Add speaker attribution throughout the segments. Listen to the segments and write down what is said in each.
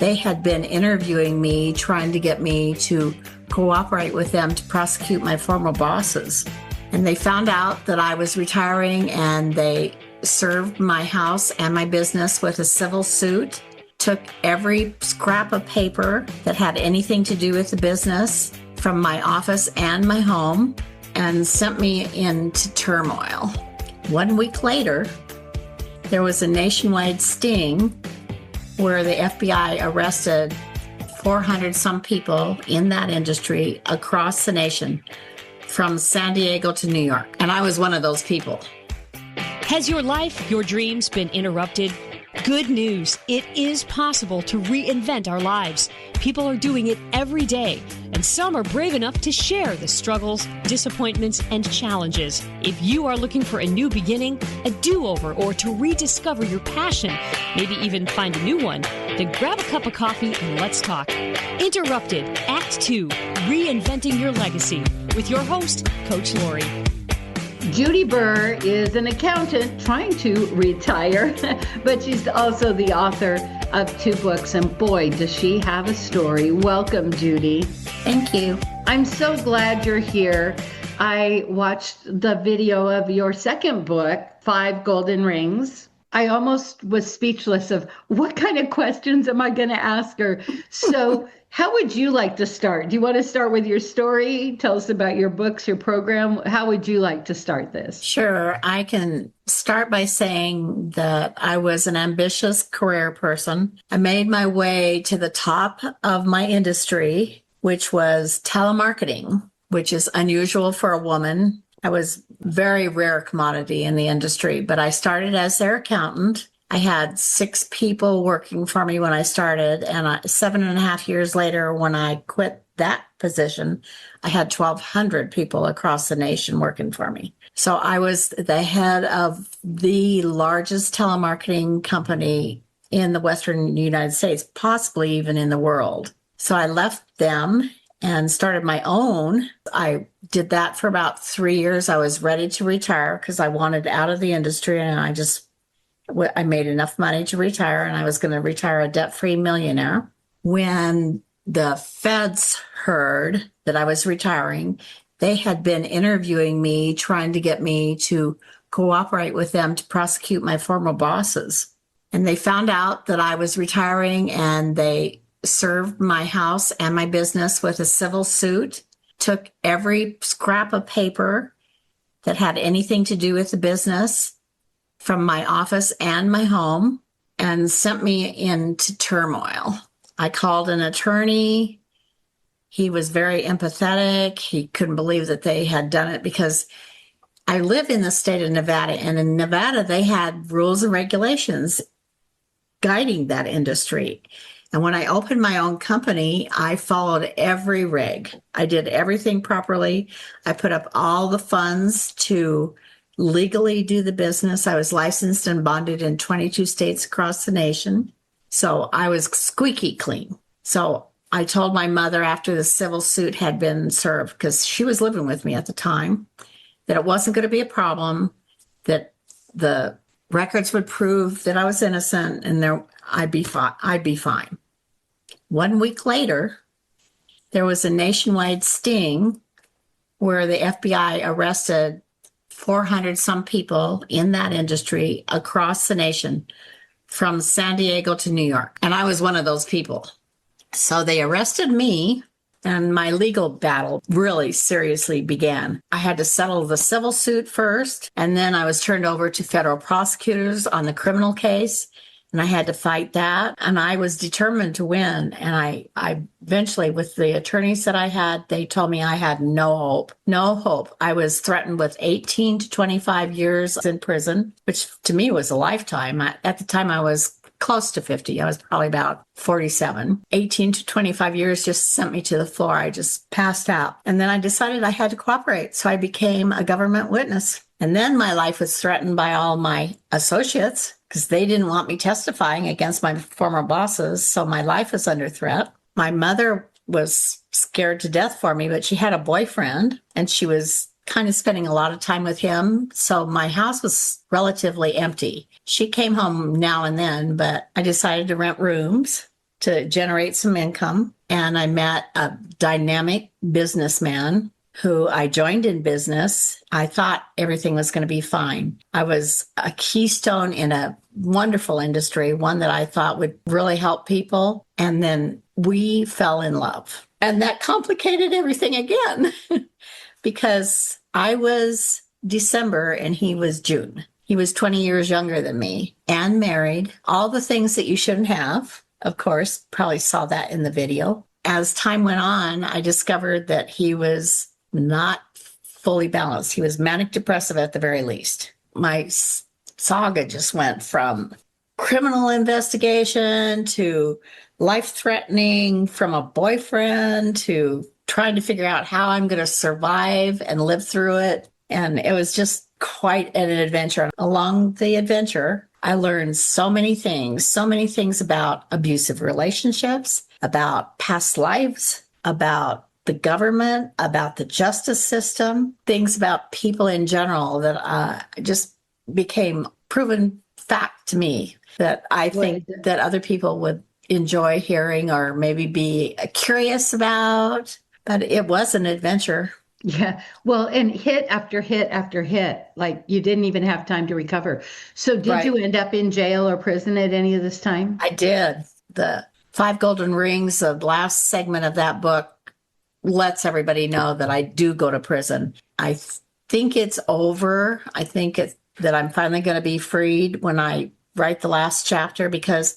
Speaker 1: They had been interviewing me, trying to get me to cooperate with them to prosecute my former bosses. And they found out that I was retiring, and they served my house and my business with a civil suit, took every scrap of paper that had anything to do with the business from my office and my home, and sent me into turmoil. 1 week later, there was a nationwide sting where the FBI arrested 400 some people in that industry across the nation, from San Diego to New York. And I was one of those people.
Speaker 2: Has your life, your dreams been interrupted? Good news. It is possible to reinvent our lives. People are doing it every day, and some are brave enough to share the struggles, disappointments, and challenges. If you are looking for a new beginning, a do-over, or to rediscover your passion, maybe even find a new one, then grab a cup of coffee and let's talk. Interrupted, Act 2, Reinventing Your Legacy, with your host, Coach Lori.
Speaker 3: Judy Burr is an accountant trying to retire, but she's also the author of 2 books, and boy, does she have a story. Welcome, Judy.
Speaker 1: Thank you.
Speaker 3: I'm so glad you're here. I watched the video of your second book, 5 Golden Rings. I almost was speechless of what kind of questions am I going to ask her? So how would you like to start? Do you want to start with your story? Tell us about your books, your program. How would you like to start this?
Speaker 1: Sure. I can start by saying that I was an ambitious career person. I made my way to the top of my industry, which was telemarketing, which is unusual for a woman. I was very rare commodity in the industry, but I started as their accountant. I had 6 people working for me when I started, and 7.5 years later, when I quit that position, I had 1,200 people across the nation working for me. So I was the head of the largest telemarketing company in the Western United States, possibly even in the world. So I left them and started my own. I did that for about 3 years. I was ready to retire because I wanted out of the industry, and I made enough money to retire, and I was going to retire a debt-free millionaire. When the feds heard that I was retiring, they had been interviewing me, trying to get me to cooperate with them to prosecute my former bosses. And they found out that I was retiring, and they served my house and my business with a civil suit, took every scrap of paper that had anything to do with the business from my office and my home, and sent me into turmoil. I called an attorney. He was very empathetic. He couldn't believe that they had done it, because I live in the state of Nevada, and in Nevada, they had rules and regulations guiding that industry. And when I opened my own company, I followed every reg. I did everything properly. I put up all the funds to legally do the business. I was licensed and bonded in 22 states across the nation. So I was squeaky clean. So I told my mother after the civil suit had been served, because she was living with me at the time, that it wasn't going to be a problem, that the records would prove that I was innocent, and I'd be fine. 1 week later, there was a nationwide sting where the FBI arrested 400 some people in that industry across the nation, from San Diego to New York. And I was one of those people. So they arrested me, and my legal battle really seriously began. I had to settle the civil suit first, and then I was turned over to federal prosecutors on the criminal case, and I had to fight that. And I was determined to win. And I eventually, with the attorneys that I had, they told me I had no hope. I was threatened with 18 to 25 years in prison, which to me was a lifetime. At the time, I was close to 50. I was probably about 47. 18 to 25 years just sent me to the floor. I just passed out. And then I decided I had to cooperate. So I became a government witness. And then my life was threatened by all my associates, because they didn't want me testifying against my former bosses. So my life was under threat. My mother was scared to death for me, but she had a boyfriend, and she was kind of spending a lot of time with him. So my house was relatively empty. She came home now and then, but I decided to rent rooms to generate some income. And I met a dynamic businessman who I joined in business. I thought everything was going to be fine. I was a keystone in a wonderful industry, one that I thought would really help people. And then we fell in love. And that complicated everything again because I was December and he was June. He was 20 years younger than me and married, all the things that you shouldn't have. Of course, probably saw that in the video. As time went on, I discovered that he was not fully balanced. He was manic depressive at the very least. My saga just went from criminal investigation to life threatening from a boyfriend to trying to figure out how I'm going to survive and live through it. And it was just quite an adventure. Along the adventure, I learned so many things about abusive relationships, about past lives, about the government, about the justice system, things about people in general that just became proven fact to me that I think that other people would enjoy hearing or maybe be curious about. But it was an adventure.
Speaker 3: Yeah. Well, and hit after hit after hit, like you didn't even have time to recover. So did
Speaker 1: Right.
Speaker 3: you end up in jail or prison at any of this time?
Speaker 1: I did. The Five Golden Rings, the last segment of that book, lets everybody know that I do go to prison. I think it's over. I think that I'm finally going to be freed when I write the last chapter because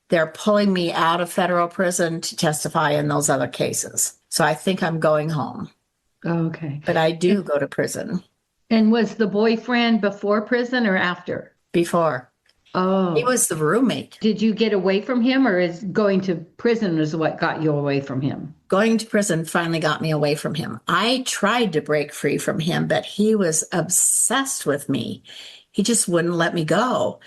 Speaker 1: they're pulling me out of federal prison to testify in those other cases. So I think I'm going home.
Speaker 3: Okay.
Speaker 1: But I do go to prison.
Speaker 3: And was the boyfriend before prison or after?
Speaker 1: Before.
Speaker 3: Oh.
Speaker 1: He was the roommate.
Speaker 3: Did you get away from him, or is going to prison is what got you away from him?
Speaker 1: Going to prison finally got me away from him. I tried to break free from him, but he was obsessed with me. He just wouldn't let me go.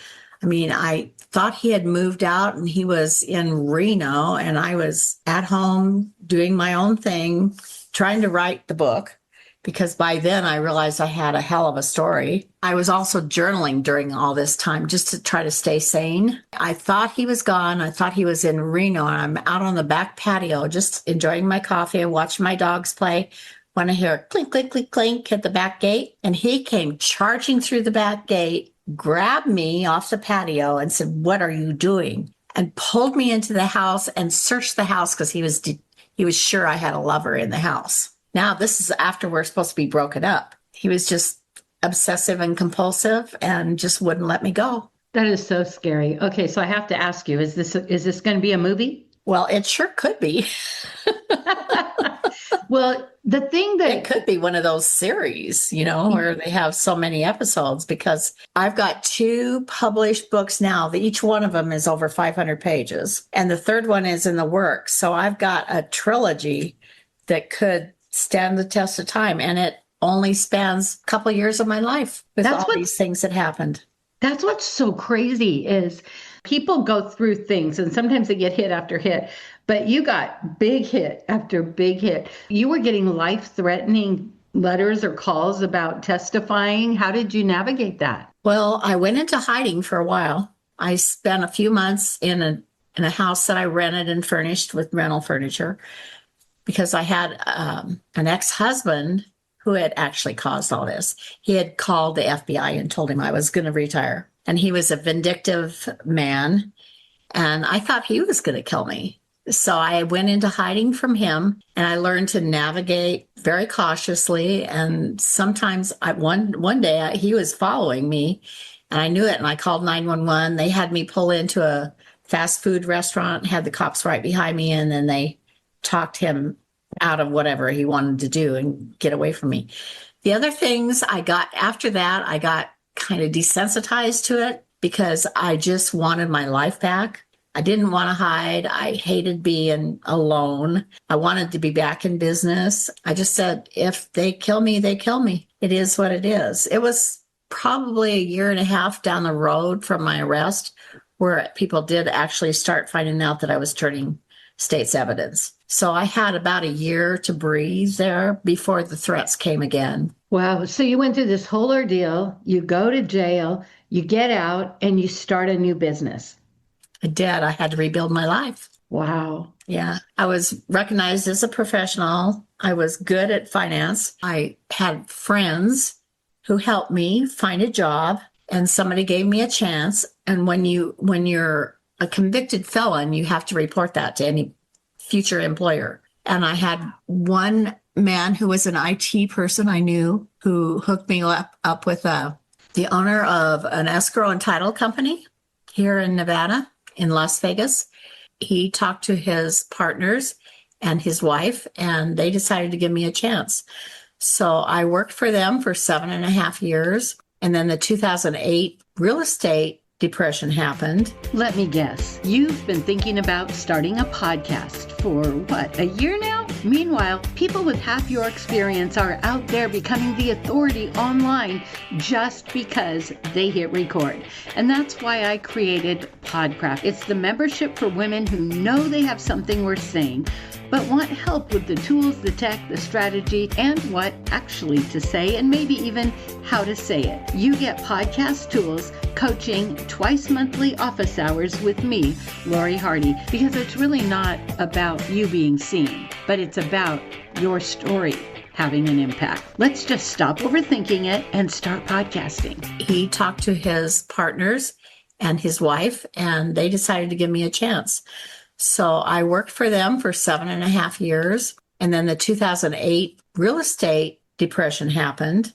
Speaker 1: I mean, I thought he had moved out and he was in Reno, and I was at home doing my own thing, trying to write the book, because by then I realized I had a hell of a story. I was also journaling during all this time just to try to stay sane. I thought he was gone. I thought he was in Reno, and I'm out on the back patio just enjoying my coffee and watching my dogs play when I hear clink, clink, clink, clink at the back gate. And he came charging through the back gate, grabbed me off the patio and said, "What are you doing?" And pulled me into the house and searched the house because he was sure I had a lover in the house. Now, this is after we're supposed to be broken up. He was just obsessive and compulsive and just wouldn't let me go.
Speaker 3: That is so scary. Okay, so I have to ask you, is this going to be a movie?
Speaker 1: Well, it sure could be.
Speaker 3: Well, the thing that
Speaker 1: It could be one of those series, where they have so many episodes, because I've got 2 published books now. Each one of them is over 500 pages. And the third one is in the works. So I've got a trilogy that could stand the test of time. And it only spans a couple of years of my life with all these things that happened.
Speaker 3: That's what's so crazy is people go through things and sometimes they get hit after hit, but you got big hit after big hit. You were getting life-threatening letters or calls about testifying. How did you navigate that?
Speaker 1: Well, I went into hiding for a while. I spent a few months in a house that I rented and furnished with rental furniture because I had an ex-husband who had actually caused all this. He had called the FBI and told him I was going to retire. And he was a vindictive man. And I thought he was going to kill me. So I went into hiding from him, and I learned to navigate very cautiously. And sometimes one day he was following me, and I knew it. And I called 911. They had me pull into a fast food restaurant, had the cops right behind me, and then they talked him out of whatever he wanted to do and get away from me. The other things after that, I got kind of desensitized to it because I just wanted my life back. I didn't want to hide. I hated being alone. I wanted to be back in business. I just said, if they kill me, they kill me. It is what it is. It was probably a year and a half down the road from my arrest where people did actually start finding out that I was turning state's evidence. So I had about a year to breathe there before the threats came again.
Speaker 3: Wow. So you went through this whole ordeal, you go to jail, you get out, and you start a new business.
Speaker 1: I did. I had to rebuild my life.
Speaker 3: Wow.
Speaker 1: Yeah. I was recognized as a professional. I was good at finance. I had friends who helped me find a job and somebody gave me a chance. And when you're a convicted felon, you have to report that to any future employer. And I had one man who was an IT person I knew who hooked me up with the owner of an escrow and title company here in Nevada, in Las Vegas. He talked to his partners and his wife, and they decided to give me a chance. So I worked for them for 7.5 years. And then the 2008 real estate depression happened.
Speaker 3: Let me guess. You've been thinking about starting a podcast for what, a year now? Meanwhile, people with half your experience are out there becoming the authority online just because they hit record. And that's why I created Podcraft. It's the membership for women who know they have something worth saying, but want help with the tools, the tech, the strategy, and what actually to say, and maybe even how to say it. You get podcast tools, coaching, twice monthly office hours with me, Lori Hardy, because it's really not about you being seen, but it's about your story having an impact. Let's just stop overthinking it and start podcasting.
Speaker 1: He talked to his partners and his wife, and they decided to give me a chance. So I worked for them for 7.5 years. And then the 2008 real estate depression happened,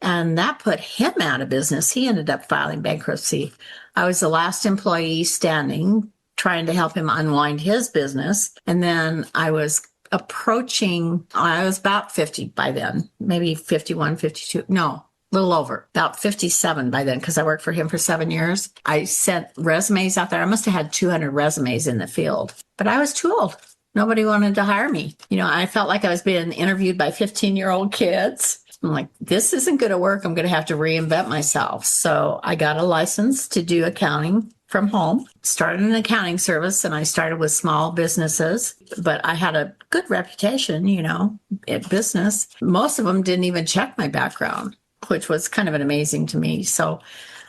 Speaker 1: and that put him out of business. He ended up filing bankruptcy. I was the last employee standing, trying to help him unwind his business. And then I was about 50 by then, maybe 51, 52. No, a little over, about 57 by then, because I worked for him for 7 years. I sent resumes out there. I must have had 200 resumes in the field, but I was too old. Nobody wanted to hire me. I felt like I was being interviewed by 15-year-old kids. I'm like, this isn't going to work. I'm going to have to reinvent myself. So I got a license to do accounting from home, started an accounting service, and I started with small businesses, but I had a good reputation, at business. Most of them didn't even check my background, which was kind of amazing to me. So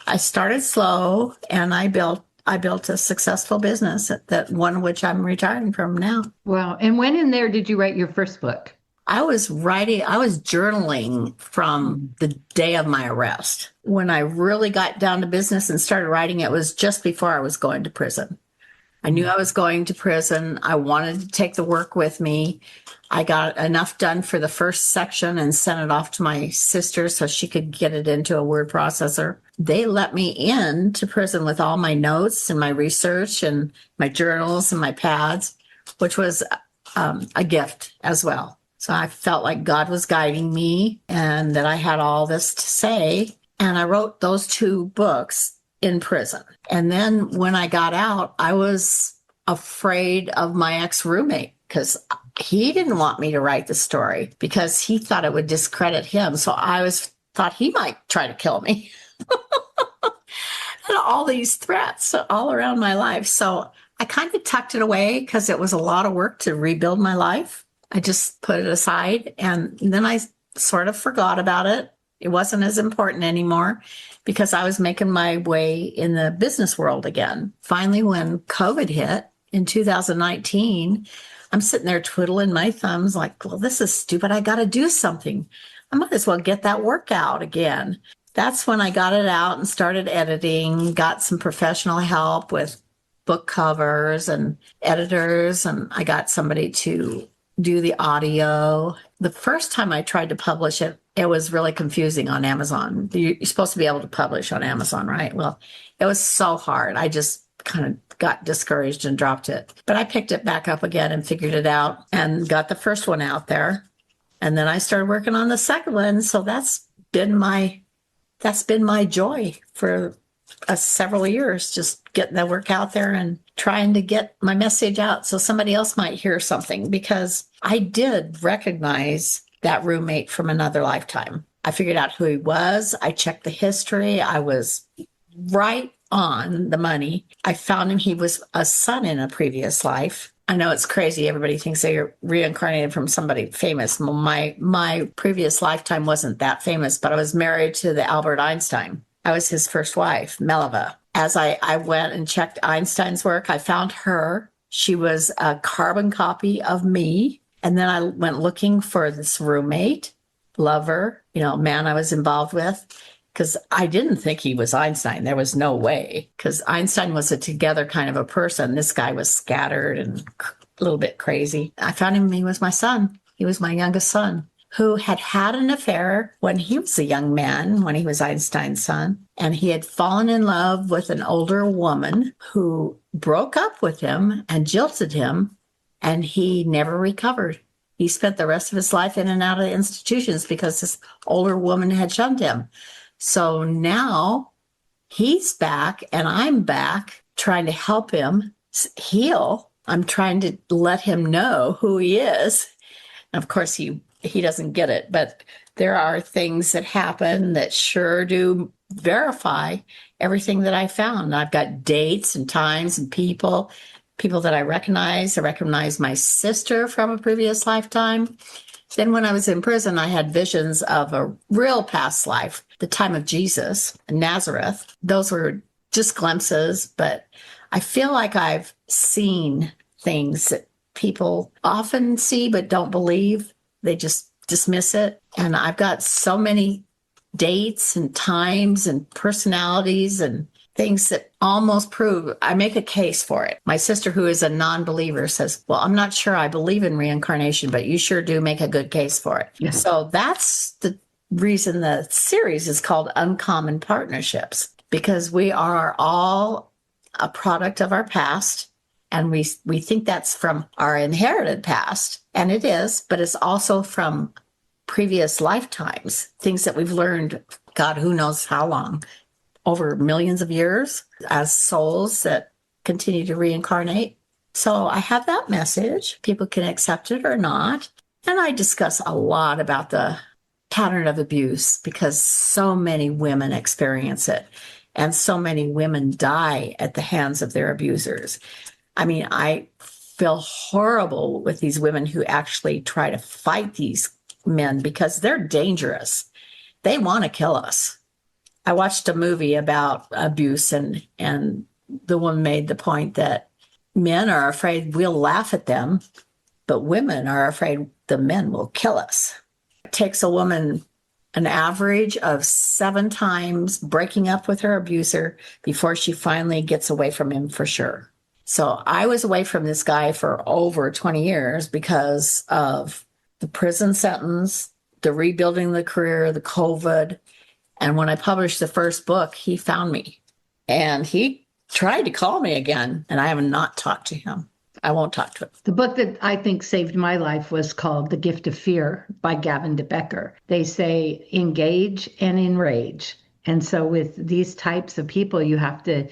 Speaker 1: I started slow, and I built a successful business, that one which I'm retiring from now.
Speaker 3: Wow. And when in there did you write your first book?
Speaker 1: I was journaling from the day of my arrest. When I really got down to business and started writing, it was just before I was going to prison. I knew I was going to prison. I wanted to take the work with me. I got enough done for the first section and sent it off to my sister so she could get it into a word processor. They let me in to prison with all my notes and my research and my journals and my pads, which was a gift as well. So I felt like God was guiding me and that I had all this to say. And I wrote those 2 books in prison. And then when I got out, I was afraid of my ex-roommate because he didn't want me to write the story because he thought it would discredit him. So thought he might try to kill me. And all these threats all around my life. So I kind of tucked it away because it was a lot of work to rebuild my life. I just put it aside, and then I sort of forgot about it. It wasn't as important anymore because I was making my way in the business world again. Finally, when COVID hit in 2019, I'm sitting there twiddling my thumbs like, well, this is stupid. I got to do something. I might as well get that work out again. That's when I got it out and started editing, got some professional help with book covers and editors, and I got somebody to do the audio. The first time I tried to publish it, it was really confusing on Amazon. You're supposed to be able to publish on Amazon, right? Well, it was so hard. I just kind of got discouraged and dropped it. But I picked it back up again and figured it out and got the first one out there. And then I started working on the second one. So that's been my joy for several years, just getting the work out there and trying to get my message out so somebody else might hear something, because I did recognize that roommate from another lifetime. I figured out who he was. I checked the history. I was right on the money. I found him. He was a son in a previous life. I know it's crazy. Everybody thinks they're reincarnated from somebody famous. Well, my previous lifetime wasn't that famous, but I was married to the Albert Einstein. I was his first wife, Meleva. As I went and checked Einstein's work, I found her. She was a carbon copy of me. And then I went looking for this roommate, lover, man I was involved with, because I didn't think he was Einstein. There was no way, because Einstein was a together kind of a person. This guy was scattered and a little bit crazy. I found him. He was my son. He was my youngest son, who had had an affair when he was a young man, when he was Einstein's son. And he had fallen in love with an older woman who broke up with him and jilted him, and he never recovered. He spent the rest of his life in and out of institutions because this older woman had shunned him. So now he's back and I'm back trying to help him heal. I'm trying to let him know who he is. And of course, he doesn't get it, but there are things that happen that sure do verify everything that I found. I've got dates and times and people that I recognize. I recognize my sister from a previous lifetime. Then when I was in prison, I had visions of a real past life, the time of Jesus, Nazareth. Those were just glimpses, but I feel like I've seen things that people often see but don't believe. They just dismiss it. And I've got so many dates and times and personalities and things that almost prove I make a case for it. My sister, who is a non-believer, says, well, I'm not sure I believe in reincarnation, but you sure do make a good case for it. Yeah. So that's the reason the series is called Uncommon Partnerships, because we are all a product of our past. And we think that's from our inherited past. And it is, but it's also from previous lifetimes, things that we've learned, God, who knows how long, over millions of years as souls that continue to reincarnate. So I have that message. People can accept it or not. And I discuss a lot about the pattern of abuse because so many women experience it and so many women die at the hands of their abusers. I mean, I feel horrible with these women who actually try to fight these men because they're dangerous. They want to kill us. I watched a movie about abuse, and the woman made the point that men are afraid we'll laugh at them, but women are afraid the men will kill us. It takes a woman an average of 7 times breaking up with her abuser before she finally gets away from him for sure. So I was away from this guy for over 20 years because of the prison sentence, the rebuilding the career, the COVID. And when I published the first book, he found me and he tried to call me again. And I have not talked to him. I won't talk to him.
Speaker 3: The book that I think saved my life was called The Gift of Fear by Gavin de Becker. They say engage and enrage. And so with these types of people, you have to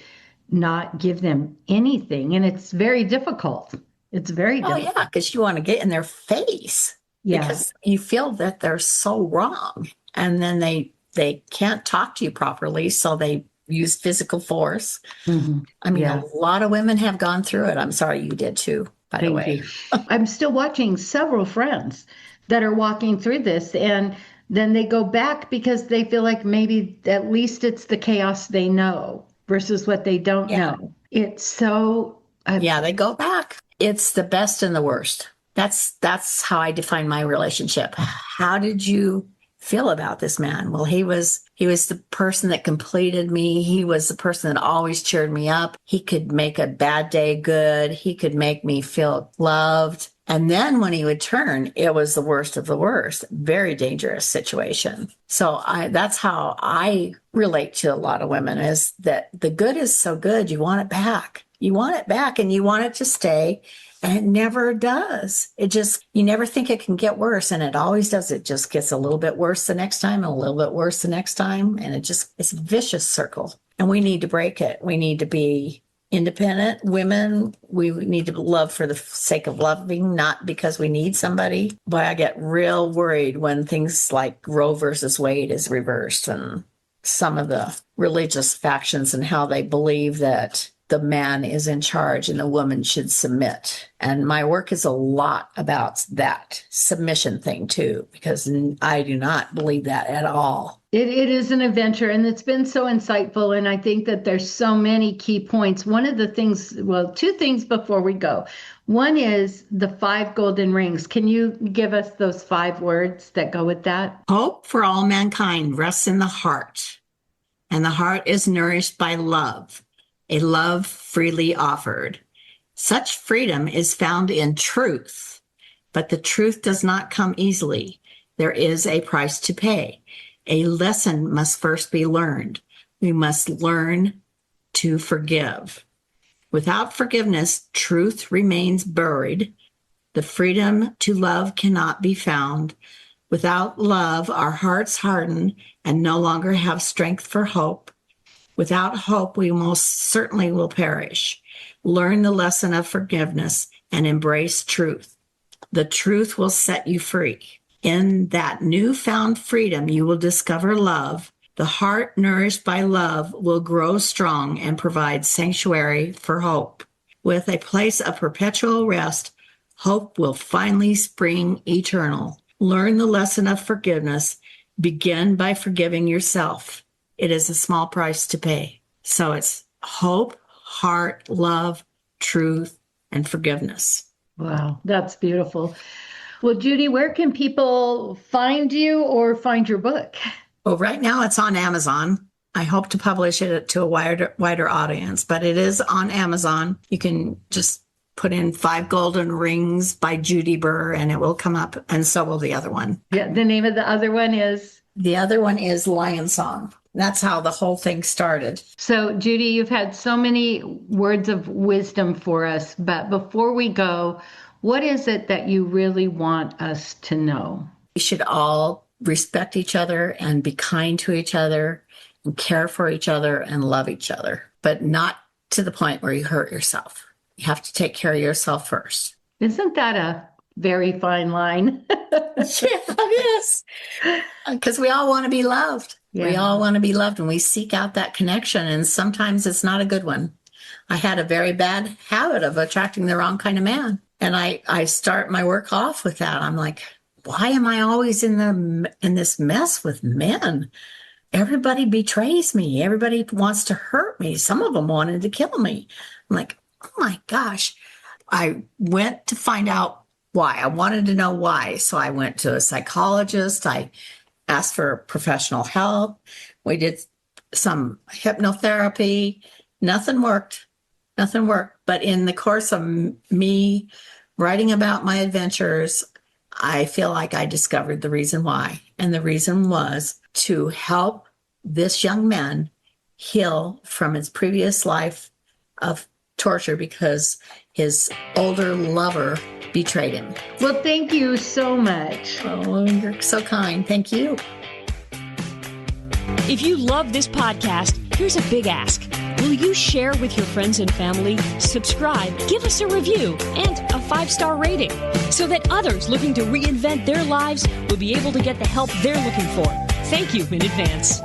Speaker 3: not give them anything. And it's very difficult. It's very difficult.
Speaker 1: Oh, yeah, because you want to get in their face.
Speaker 3: Yeah.
Speaker 1: Because you feel that they're so wrong. And then they can't talk to you properly, so they use physical force. Mm-hmm. I mean, a lot of women have gone through it. I'm sorry you did too, by the way.
Speaker 3: I'm still watching several friends that are walking through this, and then they go back because they feel like maybe at least it's the chaos they know versus what they don't know. It's so...
Speaker 1: they go back. It's the best and the worst. That's how I define my relationship. How did you feel about this man? Well, he was the person that completed me. He was the person that always cheered me up. He could make a bad day good. He could make me feel loved. And then when he would turn, it was the worst of the worst. Very dangerous situation. So that's how I relate to a lot of women, is that the good is so good. You want it back. You want it back and you want it to stay. And it never does. You never think it can get worse. And it always does. It just gets a little bit worse the next time, and a little bit worse the next time. And it's a vicious circle. And we need to break it. We need to be independent women. We need to love for the sake of loving, not because we need somebody. But I get real worried when things like Roe versus Wade is reversed, and some of the religious factions and how they believe that the man is in charge and the woman should submit. And my work is a lot about that submission thing too, because I do not believe that at all.
Speaker 3: It is an adventure, and it's been so insightful. And I think that there's so many key points. One of the things, well, two things before we go. One is the 5 golden rings. Can you give us those 5 words that go with that?
Speaker 1: Hope for all mankind rests in the heart, and the heart is nourished by love, a love freely offered. Such freedom is found in truth, but the truth does not come easily. There is a price to pay. A lesson must first be learned. We must learn to forgive. Without forgiveness, truth remains buried. The freedom to love cannot be found. Without love, our hearts harden and no longer have strength for hope. Without hope, we most certainly will perish. Learn the lesson of forgiveness and embrace truth. The truth will set you free. In that newfound freedom, you will discover love. The heart nourished by love will grow strong and provide sanctuary for hope. With a place of perpetual rest, hope will finally spring eternal. Learn the lesson of forgiveness. Begin by forgiving yourself. It is a small price to pay. So it's hope, heart, love, truth, and forgiveness.
Speaker 3: Wow, that's beautiful. Well, Judy, where can people find you or find your book?
Speaker 1: Well, right now it's on Amazon. I hope to publish it to a wider audience, but it is on Amazon. You can just put in 5 Golden Rings by Judy Burr and it will come up, and so will the other one.
Speaker 3: Yeah, the name of the other one is?
Speaker 1: The other one is Lion Song. That's how the whole thing started.
Speaker 3: So, Judy, you've had so many words of wisdom for us, but before we go, what is it that you really want us to know?
Speaker 1: We should all respect each other and be kind to each other and care for each other and love each other, but not to the point where you hurt yourself. You have to take care of yourself first.
Speaker 3: Isn't that a very fine line?
Speaker 1: Yeah, it is. Because we all want to be loved. Yeah. We all want to be loved, and we seek out that connection, and sometimes it's not a good one. I had a very bad habit of attracting the wrong kind of man. And I start my work off with that. I'm like, why am I always in this mess with men? Everybody betrays me. Everybody wants to hurt me. Some of them wanted to kill me. I'm like, oh my gosh. I went to find out why. I wanted to know why. So I went to a psychologist. I asked for professional help. We did some hypnotherapy. Nothing worked. Nothing worked. But in the course of me writing about my adventures, I feel like I discovered the reason why. And the reason was to help this young man heal from his previous life of torture because his older lover betrayed him.
Speaker 3: Well, thank you so much.
Speaker 1: Oh, you're so kind. Thank you.
Speaker 2: If you love this podcast, here's a big ask. Will you share with your friends and family, subscribe, give us a review, and a 5-star rating so that others looking to reinvent their lives will be able to get the help they're looking for? Thank you in advance.